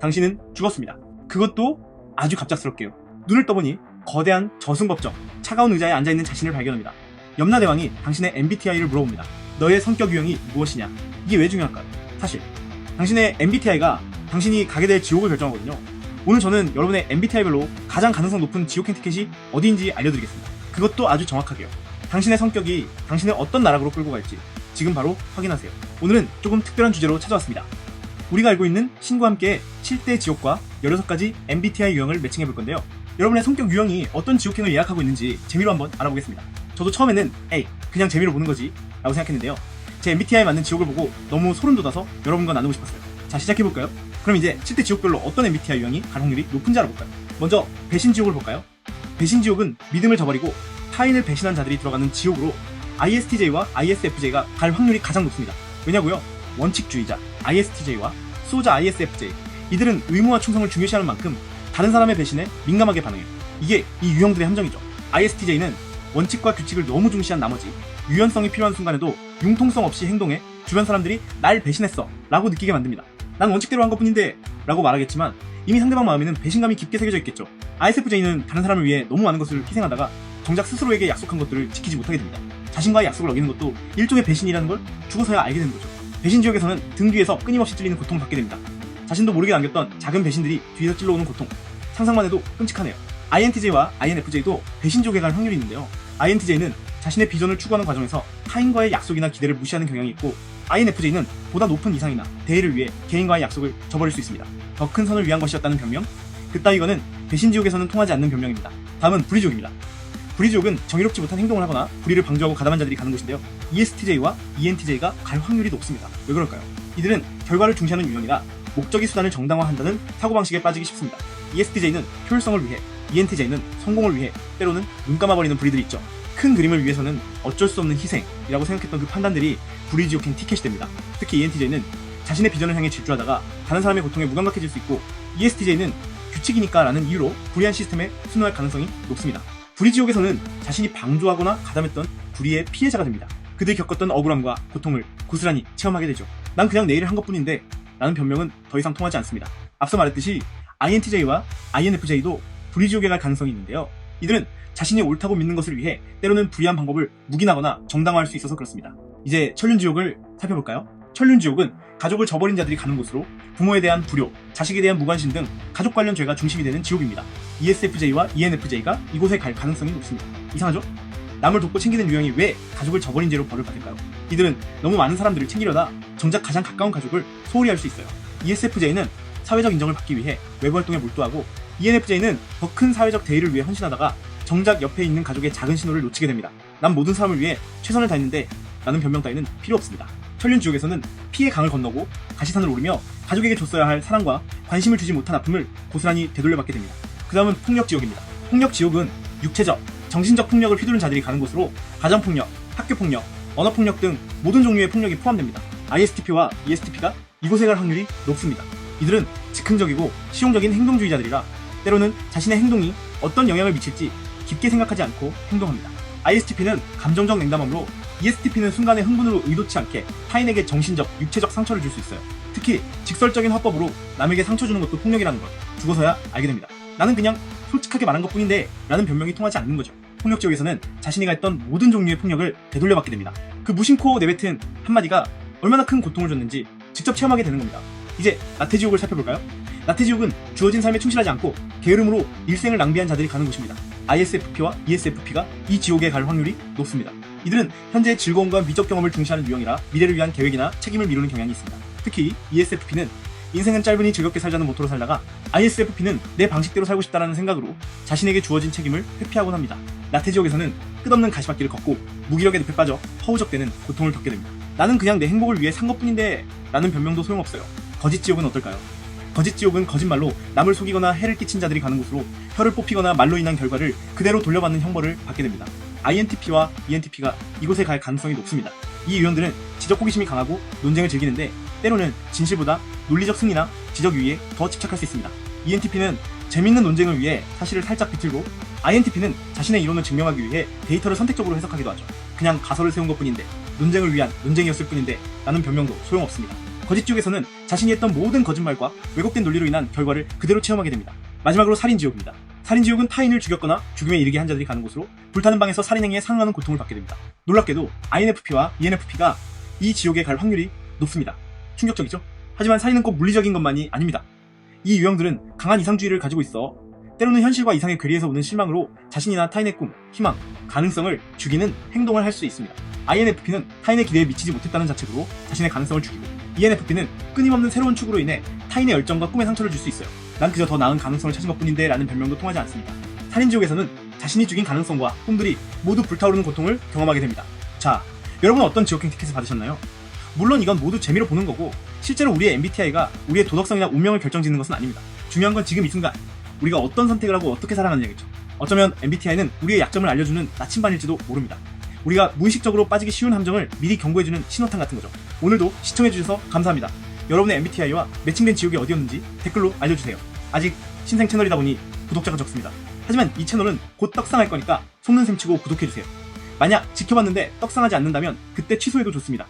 당신은 죽었습니다. 그것도 아주 갑작스럽게요. 눈을 떠보니 거대한 저승법적 차가운 의자에 앉아있는 자신을 발견합니다. 염라대왕이 당신의 MBTI를 물어봅니다. 너의 성격 유형이 무엇이냐? 이게 왜 중요할까요? 사실 당신의 MBTI가 당신이 가게 될 지옥을 결정하거든요. 오늘 저는 여러분의 MBTI별로 가장 가능성 높은 지옥행 티켓이 어디인지 알려드리겠습니다. 그것도 아주 정확하게요. 당신의 성격이 당신을 어떤 나락으로 끌고 갈지 지금 바로 확인하세요. 오늘은 조금 특별한 주제로 찾아왔습니다. 우리가 알고 있는 신과 함께 7대 지옥과 16가지 MBTI 유형을 매칭해볼 건데요. 여러분의 성격 유형이 어떤 지옥행을 예약하고 있는지 재미로 한번 알아보겠습니다. 저도 처음에는 에이 그냥 재미로 보는 거지 라고 생각했는데요. 제 MBTI에 맞는 지옥을 보고 너무 소름 돋아서 여러분과 나누고 싶었어요. 자, 시작해볼까요? 그럼 이제 7대 지옥별로 어떤 MBTI 유형이 갈 확률이 높은지 알아볼까요? 먼저 배신 지옥을 볼까요? 배신 지옥은 믿음을 저버리고 타인을 배신한 자들이 들어가는 지옥으로 ISTJ와 ISFJ가 갈 확률이 가장 높습니다. 왜냐고요? 원칙주의자 ISTJ와 수호자 ISFJ, 이들은 의무와 충성을 중요시하는 만큼 다른 사람의 배신에 민감하게 반응해요. 이게 이 유형들의 함정이죠. ISTJ는 원칙과 규칙을 너무 중시한 나머지 유연성이 필요한 순간에도 융통성 없이 행동해 주변 사람들이 날 배신했어 라고 느끼게 만듭니다. 난 원칙대로 한 것뿐인데 라고 말하겠지만 이미 상대방 마음에는 배신감이 깊게 새겨져 있겠죠. ISFJ는 다른 사람을 위해 너무 많은 것을 희생하다가 정작 스스로에게 약속한 것들을 지키지 못하게 됩니다. 자신과의 약속을 어기는 것도 일종의 배신이라는 걸 죽어서야 알게 되는 거죠. 배신 지옥에서는 등 뒤에서 끊임없이 찔리는 고통을 받게 됩니다. 자신도 모르게 남겼던 작은 배신들이 뒤에서 찔러오는 고통, 상상만 해도 끔찍하네요. INTJ와 INFJ도 배신 지옥에 갈 확률이 있는데요. INTJ는 자신의 비전을 추구하는 과정에서 타인과의 약속이나 기대를 무시하는 경향이 있고, INFJ는 보다 높은 이상이나 대의를 위해 개인과의 약속을 저버릴 수 있습니다. 더 큰 선을 위한 것이었다는 변명? 그따위거는 배신 지옥에서는 통하지 않는 변명입니다. 다음은 불의지옥입니다. 불의지옥은 정의롭지 못한 행동을 하거나 불의를 방조하고 가담한 자들이 가는 곳인데요. ESTJ와 ENTJ가 갈 확률이 높습니다. 왜 그럴까요? 이들은 결과를 중시하는 유형이라 목적이 수단을 정당화한다는 사고방식에 빠지기 쉽습니다. ESTJ는 효율성을 위해, ENTJ는 성공을 위해 때로는 눈 감아버리는 불의들이 있죠. 큰 그림을 위해서는 어쩔 수 없는 희생이라고 생각했던 그 판단들이 불의지옥행 티켓이 됩니다. 특히 ENTJ는 자신의 비전을 향해 질주하다가 다른 사람의 고통에 무감각해질 수 있고, ESTJ는 규칙이니까 라는 이유로 불의한 시스템에 순응할 가능성이 높습니다. 불의지옥에서는 자신이 방조하거나 가담했던 불의의 피해자가 됩니다. 그들이 겪었던 억울함과 고통을 고스란히 체험하게 되죠. 난 그냥 내 일을 한 것뿐인데 라는 변명은 더 이상 통하지 않습니다. 앞서 말했듯이 INTJ와 INFJ도 불의지옥에 갈 가능성이 있는데요. 이들은 자신이 옳다고 믿는 것을 위해 때로는 불의한 방법을 묵인하거나 정당화할 수 있어서 그렇습니다. 이제 천륜지옥을 살펴볼까요? 천륜지옥은 가족을 저버린 자들이 가는 곳으로 부모에 대한 불효, 자식에 대한 무관심 등 가족 관련 죄가 중심이 되는 지옥입니다. ESFJ와 ENFJ가 이곳에 갈 가능성이 높습니다. 이상하죠? 남을 돕고 챙기는 유형이 왜 가족을 저버린 죄로 벌을 받을까요? 이들은 너무 많은 사람들을 챙기려다 정작 가장 가까운 가족을 소홀히 할 수 있어요. ESFJ는 사회적 인정을 받기 위해 외부 활동에 몰두하고, ENFJ는 더 큰 사회적 대의를 위해 헌신하다가 정작 옆에 있는 가족의 작은 신호를 놓치게 됩니다. 난 모든 사람을 위해 최선을 다했는데 라는 변명 따위는 필요 없습니다. 천륜지옥에서는 피의 강을 건너고 가시산을 오르며 가족에게 줬어야 할 사랑과 관심을 주지 못한 아픔을 고스란히 되돌려받게 됩니다. 그 다음은 폭력지옥입니다. 폭력지옥은 육체적, 정신적 폭력을 휘두른 자들이 가는 곳으로 가정폭력, 학교폭력, 언어폭력 등 모든 종류의 폭력이 포함됩니다. ISTP와 ESTP가 이곳에 갈 확률이 높습니다. 이들은 즉흥적이고 실용적인 행동주의자들이라 때로는 자신의 행동이 어떤 영향을 미칠지 깊게 생각하지 않고 행동합니다. ISTP는 감정적 냉담함으로 ESTP는 순간의 흥분으로 의도치 않게 타인에게 정신적, 육체적 상처를 줄 수 있어요. 특히 직설적인 화법으로 남에게 상처 주는 것도 폭력이라는 걸 죽어서야 알게 됩니다. 나는 그냥 솔직하게 말한 것뿐인데 라는 변명이 통하지 않는 거죠. 폭력지옥에서는 자신이 가했던 모든 종류의 폭력을 되돌려받게 됩니다. 그 무심코 내뱉은 한마디가 얼마나 큰 고통을 줬는지 직접 체험하게 되는 겁니다. 이제 나태지옥을 살펴볼까요? 나태지옥은 주어진 삶에 충실하지 않고 게으름으로 일생을 낭비한 자들이 가는 곳입니다. ISFP와 ESFP가 이 지옥에 갈 확률이 높습니다. 이들은 현재의 즐거움과 미적 경험을 중시하는 유형이라 미래를 위한 계획이나 책임을 미루는 경향이 있습니다. 특히 ESFP는 인생은 짧으니 즐겁게 살자는 모토로 살다가, ISFP는 내 방식대로 살고 싶다는 생각으로 자신에게 주어진 책임을 회피하곤 합니다. 나태지옥에서는 끝없는 가시밭길을 걷고 무기력의 늪에 빠져 허우적대는 고통을 겪게 됩니다. 나는 그냥 내 행복을 위해 산 것뿐인데 라는 변명도 소용없어요. 거짓지옥은 어떨까요? 거짓지옥은 거짓말로 남을 속이거나 해를 끼친 자들이 가는 곳으로 혀를 뽑히거나 말로 인한 결과를 그대로 돌려받는 형벌을 받게 됩니다. INTP와 ENTP가 이곳에 갈 가능성이 높습니다. 이 유형들은 지적 호기심이 강하고 논쟁을 즐기는데 때로는 진실보다 논리적 승리나 지적 유의에 더 집착할 수 있습니다. ENTP는 재밌는 논쟁을 위해 사실을 살짝 비틀고, INTP는 자신의 이론을 증명하기 위해 데이터를 선택적으로 해석하기도 하죠. 그냥 가설을 세운 것뿐인데, 논쟁을 위한 논쟁이었을 뿐인데 라는 변명도 소용없습니다. 거짓 지옥에서는 자신이 했던 모든 거짓말과 왜곡된 논리로 인한 결과를 그대로 체험하게 됩니다. 마지막으로 살인 지옥입니다. 살인 지옥은 타인을 죽였거나 죽음에 이르게 한 자들이 가는 곳으로 불타는 방에서 살인행위에 상응하는 고통을 받게 됩니다. 놀랍게도 INFP와 ENFP가 이 지옥에 갈 확률이 높습니다. 충격적이죠? 하지만 살인은 꼭 물리적인 것만이 아닙니다. 이 유형들은 강한 이상주의를 가지고 있어 때로는 현실과 이상의 괴리에서 오는 실망으로 자신이나 타인의 꿈, 희망, 가능성을 죽이는 행동을 할 수 있습니다. INFP는 타인의 기대에 미치지 못했다는 자책으로 자신의 가능성을 죽이고, ENFP는 끊임없는 새로운 추구로 인해 타인의 열정과 꿈에 상처를 줄 수 있어요. 난 그저 더 나은 가능성을 찾은 것뿐인데 라는 변명도 통하지 않습니다. 살인지옥에서는 자신이 죽인 가능성과 꿈들이 모두 불타오르는 고통을 경험하게 됩니다. 자, 여러분은 어떤 지옥행 티켓을 받으셨나요? 물론 이건 모두 재미로 보는 거고 실제로 우리의 MBTI가 우리의 도덕성이나 운명을 결정짓는 것은 아닙니다. 중요한 건 지금 이 순간 우리가 어떤 선택을 하고 어떻게 살아가느냐겠죠. 어쩌면 MBTI는 우리의 약점을 알려주는 나침반일지도 모릅니다. 우리가 무의식적으로 빠지기 쉬운 함정을 미리 경고해주는 신호탄 같은 거죠. 오늘도 시청해주셔서 감사합니다. 여러분의 MBTI와 매칭된 지옥이 어디였는지 댓글로 알려주세요. 아직 신생 채널이다 보니 구독자가 적습니다. 하지만 이 채널은 곧 떡상할 거니까 속는 셈 치고 구독해주세요. 만약 지켜봤는데 떡상하지 않는다면 그때 취소해도 좋습니다.